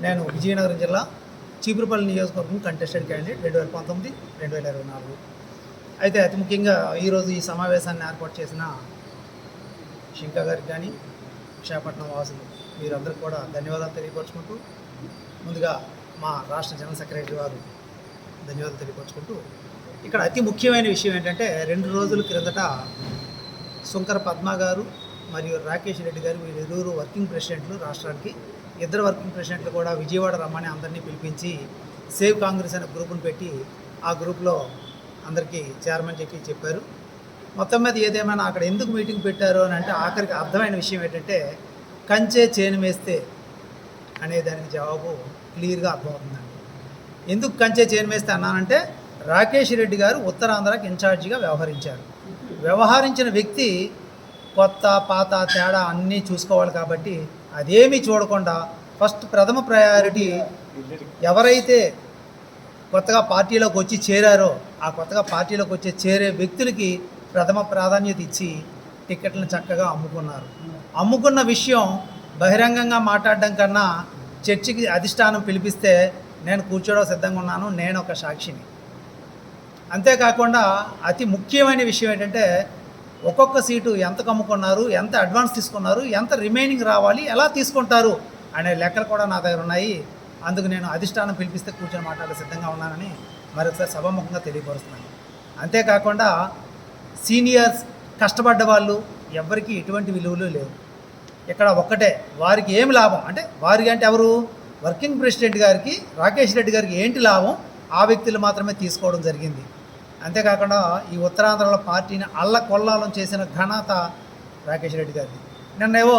నేను విజయనగరం జిల్లా చీపురుపల్లి నియోజకవర్గం కంటెస్టెడ్ క్యాండిడేట్ 2019 2024. అయితే అతి ముఖ్యంగా ఈరోజు ఈ సమావేశాన్ని ఏర్పాటు చేసిన శంకా గారికి కానీ విశాఖపట్నం వాసులు వీరందరికీ కూడా ధన్యవాదాలు తెలియపరుచుకుంటూ, ముందుగా మా రాష్ట్ర జనరల్ సెక్రటరీ వారు ధన్యవాదాలు తెలియపరుచుకుంటూ, ఇక్కడ అతి ముఖ్యమైన విషయం ఏంటంటే 2 రోజుల క్రిందట శుంకర పద్మ గారు మరియు రాకేష్ రెడ్డి గారు వీరిరువురు వర్కింగ్ ప్రెసిడెంట్లు, రాష్ట్రానికి ఇద్దరు వర్కింగ్ ప్రెసిడెంట్లు కూడా విజయవాడ రమ్మని అందరినీ పిలిపించి సేవ్ కాంగ్రెస్ అనే గ్రూప్ను పెట్టి ఆ గ్రూప్లో అందరికీ చేరమని చెప్పారు. మొత్తం మీద ఏదేమైనా అక్కడ ఎందుకు మీటింగ్ పెట్టారు అని అంటే ఆఖరికి అర్థమైన విషయం ఏంటంటే కంచే చేను వేస్తే అనే దానికి జవాబు క్లియర్గా అర్థమవుతుందండి. ఎందుకు కంచే చేను వేస్తే అన్నానంటే రాకేష్ రెడ్డి గారు ఉత్తరాంధ్రకి ఇన్ఛార్జిగా వ్యవహరించిన వ్యక్తి కొత్త పాత తేడా అన్నీ చూసుకోవాలి. కాబట్టి అదేమీ చూడకుండా ఫస్ట్ ప్రథమ ప్రయారిటీ ఎవరైతే కొత్తగా పార్టీలోకి వచ్చి చేరారో ఆ కొత్తగా పార్టీలోకి వచ్చి చేరే వ్యక్తులకి ప్రథమ ప్రాధాన్యత ఇచ్చి టికెట్లను చక్కగా అమ్ముకున్న విషయం బహిరంగంగా మాట్లాడడం కన్నా చర్చికి అధిష్టానం పిలిపిస్తే నేను కూర్చోవడం సిద్ధంగా ఉన్నాను, నేను ఒక సాక్షిని. అంతేకాకుండా అతి ముఖ్యమైన విషయం ఏంటంటే ఒక్కొక్క సీటు ఎంతకు అమ్ముకున్నారు, ఎంత అడ్వాన్స్ తీసుకున్నారు, ఎంత రిమైనింగ్ రావాలి, ఎలా తీసుకుంటారు అనే లెక్కలు కూడా నా దగ్గర ఉన్నాయి. అందుకు నేను అధిష్టానం పిలిపిస్తే కూర్చొని మాట్లాడే సిద్ధంగా ఉన్నానని మరొకసారి సభాముఖంగా తెలియపరుస్తున్నాను. అంతేకాకుండా సీనియర్స్ కష్టపడ్డ వాళ్ళు ఎవరికి ఎటువంటి విలువలు లేవు. ఇక్కడ ఒక్కటే వారికి ఏమి లాభం అంటే వారికి అంటే ఎవరు, వర్కింగ్ ప్రెసిడెంట్ గారికి రాకేష్ రెడ్డి గారికి ఏంటి లాభం ఆ వ్యక్తులు మాత్రమే తీసుకోవడం జరిగింది. అంతేకాకుండా ఈ ఉత్తరాంధ్రలో పార్టీని అల్లకొల్లాలం చేసిన ఘనత రాకేష్ రెడ్డి గారిది. నిన్నేవో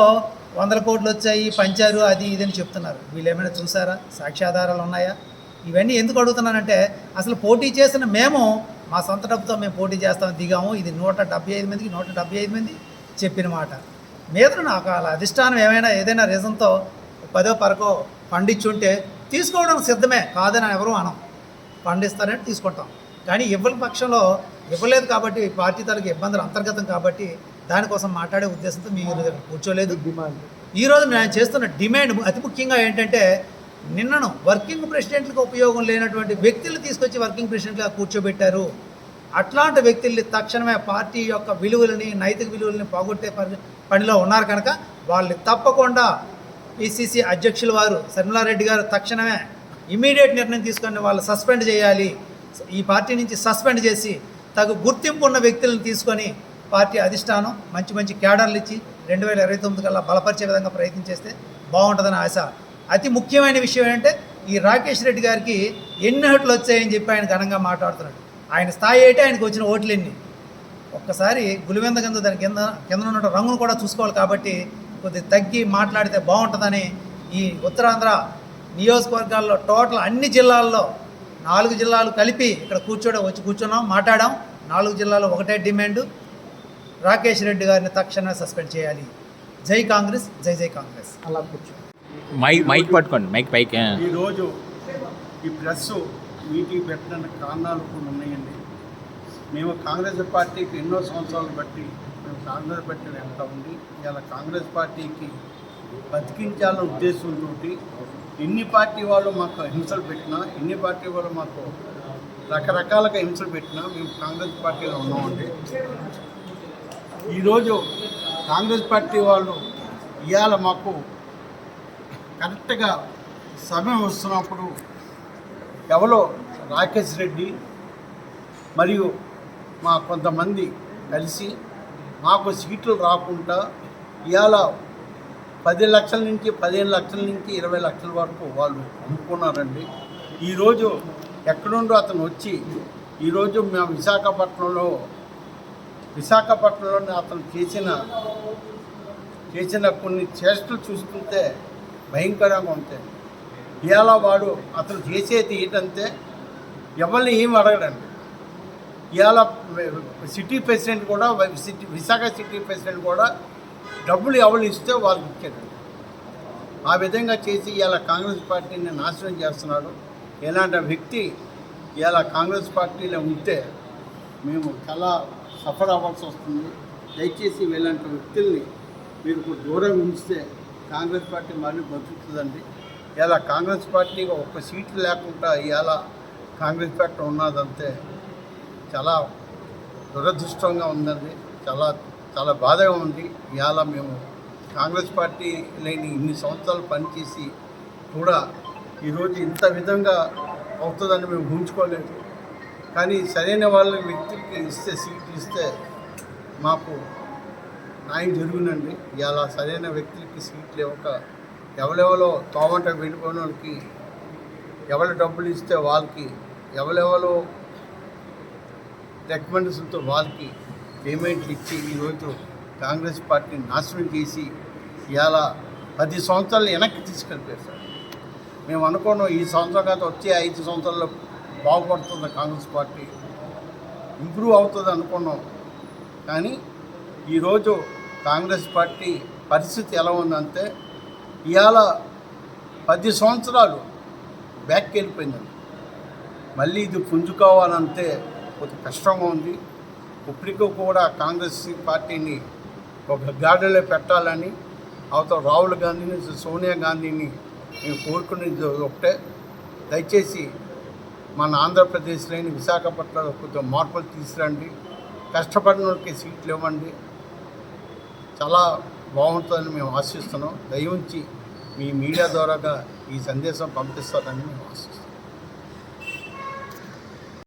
100 కోట్లు వచ్చాయి పంచారు అది ఇదని చెప్తున్నారు. వీళ్ళు ఏమైనా చూసారా? సాక్ష్యాధారాలు ఉన్నాయా? ఇవన్నీ ఎందుకు అడుగుతున్నానంటే అసలు పోటీ చేసిన మేము మా సొంత డబ్బుతో మేము పోటీ చేస్తామని దిగాము. ఇది 175 మందికి 175 మంది చెప్పిన మాట మీద నాకు అలా అధిష్టానం ఏదైనా రీజన్తో 10-12 ఫండ్ ఇచ్చుంటే తీసుకోవడం సిద్ధమే, కాదని ఎవరు అనం. ఫండ్ ఇస్తారని తీసుకుంటాం, కానీ ఇవ్వని పక్షంలో ఇవ్వలేదు కాబట్టి పార్టీ తాలూకు ఇబ్బందులు అంతర్గతం కాబట్టి దానికోసం మాట్లాడే ఉద్దేశంతో మీరు కూర్చోలేదు. ఈరోజు నేను చేస్తున్న డిమాండ్ అతి ముఖ్యంగా ఏంటంటే నిన్నను వర్కింగ్ ప్రెసిడెంట్లకు ఉపయోగం లేనటువంటి వ్యక్తులు తీసుకొచ్చి వర్కింగ్ ప్రెసిడెంట్గా కూర్చోబెట్టారు. అట్లాంటి వ్యక్తుల్ని తక్షణమే పార్టీ యొక్క విలువలని, నైతిక విలువలని పోగొట్టే పనిలో ఉన్నారు కనుక వాళ్ళని తప్పకుండా పిసిసి అధ్యక్షుల వారు శర్మిలారెడ్డి గారు తక్షణమే ఇమీడియట్ నిర్ణయం తీసుకొని వాళ్ళు సస్పెండ్ చేయాలి. ఈ పార్టీ నుంచి సస్పెండ్ చేసి తగు గుర్తింపు ఉన్న వ్యక్తులను తీసుకొని పార్టీ అధిష్టానం మంచి క్యాడర్లు ఇచ్చి 2029 కల్లా బలపరిచే విధంగా ప్రయత్నం చేస్తే బాగుంటుందని ఆశ. అతి ముఖ్యమైన విషయం ఏంటంటే ఈ రాకేష్ రెడ్డి గారికి ఎన్ని ఓట్లు వచ్చాయని చెప్పి ఆయన ఘనంగా మాట్లాడుతున్నాడు. ఆయన స్థాయి ఏంటి, ఆయనకు వచ్చిన ఓట్లు ఎన్ని, ఒక్కసారి గులివెంద కింద దాని కింద ఉన్న రంగును కూడా చూసుకోవాలి. కాబట్టి కొద్దిగా తగ్గి మాట్లాడితే బాగుంటుందని ఈ ఉత్తరాంధ్ర నియోజకవర్గాల్లో టోటల్ అన్ని జిల్లాల్లో 4 జిల్లాలు కలిపి ఇక్కడ కూర్చున్నాం, మాట్లాడాం. 4 జిల్లాలో ఒకటే డిమాండ్, రాకేష్ రెడ్డి గారిని తక్షణమే సస్పెండ్ చేయాలి. జై కాంగ్రెస్, జై కాంగ్రెస్. అలా కూర్చో మైక్ పట్టుకోండి, మైక్ పైకి. ఈరోజు ఈ ప్రెస్ మీటింగ్ పెట్టడానికి కారణాలు కొన్ని ఉన్నాయండి. మేము కాంగ్రెస్ పార్టీకి ఎన్నో సంవత్సరాలు బట్టి మేము కాంగ్రెస్ పార్టీ వెంట ఉండి ఇలా కాంగ్రెస్ పార్టీకి బతికించాలన్న ఉద్దేశంతో ఎన్ని పార్టీ వాళ్ళు మాకు హింసలు పెట్టినా, ఎన్ని పార్టీ వాళ్ళు మాకు రకరకాలుగా హింసలు పెట్టినా మేము కాంగ్రెస్ పార్టీలో ఉన్నామండి. ఈరోజు కాంగ్రెస్ పార్టీ వాళ్ళు ఇవాళ మాకు కరెక్ట్గా సమయం వస్తున్నప్పుడు ఎవరో రాకేష్ రెడ్డి మరియు మా కొంతమంది కలిసి మాకు సీట్లు రాకుండా ఇవాళ 10 లక్షల నుంచి 15 లక్షల నుంచి 20 లక్షల వరకు వాళ్ళు అమ్ముకున్నారండి. ఈరోజు ఎక్కడుండో అతను వచ్చి ఈరోజు మేము విశాఖపట్నంలో అతను చేసిన కొన్ని చేష్టలు చూస్తుంటే భయంకరంగా ఉంటాయి. ఇవాళ అతను చేసేది ఏంటంటే ఎవరిని ఏం అడగడండి. ఇవాళ సిటీ ప్రెసిడెంట్ కూడా విశాఖ సిటీ ప్రెసిడెంట్ కూడా డబ్బులు ఎవరు ఇస్తే వాళ్ళకి ఇచ్చారండి. ఆ విధంగా చేసి ఇవాళ కాంగ్రెస్ పార్టీని నాశనం చేస్తున్నాడు. ఇలాంటి వ్యక్తి ఇవాళ కాంగ్రెస్ పార్టీలో ఉంటే మేము చాలా సఫర్ అవ్వాల్సి వస్తుంది. దయచేసి ఇలాంటి వ్యక్తుల్ని మీరు దూరంగా ఉంచితే కాంగ్రెస్ పార్టీ మళ్ళీ బతుకుతుందండి. ఇలా కాంగ్రెస్ పార్టీకి ఒక్క సీట్లు లేకుండా ఇలా కాంగ్రెస్ పార్టీ ఉన్నదంతే చాలా దురదృష్టంగా ఉందండి. చాలా చాలా బాధగా ఉంది. ఇవాళ మేము కాంగ్రెస్ పార్టీ లేని ఇన్ని సంవత్సరాలు పనిచేసి కూడా ఈరోజు ఇంత విధంగా అవుతుందని మేము ఊహించుకోలేదు. కానీ సరైన వాళ్ళ వ్యక్తికి ఇస్తే సీట్లు ఇస్తే మాకు న్యాయం జరుగునండి. ఇవాళ సరైన వ్యక్తులకి సీట్లు ఇవ్వక ఎవరెవరో తోమంట వెళ్ళిపోయిన వాళ్ళకి ఎవరి డబ్బులు ఇస్తే వాళ్ళకి ఎవరెవరో రికమెండేషన్తో వాళ్ళకి పేమెంట్లు ఇచ్చి ఈరోజు కాంగ్రెస్ పార్టీని నాశనం చేసి ఇవాళ 10 సంవత్సరాలు వెనక్కి తీసుకెళ్ళిపోయారు సార్. మేము అనుకున్నాం ఈ సంవత్సరం కాదు వచ్చే 5 సంవత్సరాల్లో బాగుపడుతుంది కాంగ్రెస్ పార్టీ, ఇంప్రూవ్ అవుతుంది అనుకున్నాం. కానీ ఈరోజు కాంగ్రెస్ పార్టీ పరిస్థితి ఎలా ఉందంటే ఇవాళ 10 సంవత్సరాలు బ్యాక్కి వెళ్ళిపోయిందండి. మళ్ళీ ఇది పుంజుకోవాలంటే కొంచెం కష్టంగా ఉంది. ఇప్పటికీ కూడా కాంగ్రెస్ పార్టీని ఒక గాడిలో పెట్టాలని అవతల రాహుల్ గాంధీని సోనియా గాంధీని మేము కోరుకునేది ఒకటే, దయచేసి మన ఆంధ్రప్రదేశ్లోని విశాఖపట్నంలో కొంచెం మార్పులు తీసుకురండి, కష్టపడిన వాళ్ళకి సీట్లు ఇవ్వండి, చాలా బాగుంటుందని మేము ఆశిస్తున్నాం. దయవుంచి మీ మీడియా ద్వారాగా ఈ సందేశం పంపిస్తారని మేము ఆశిస్తున్నాం.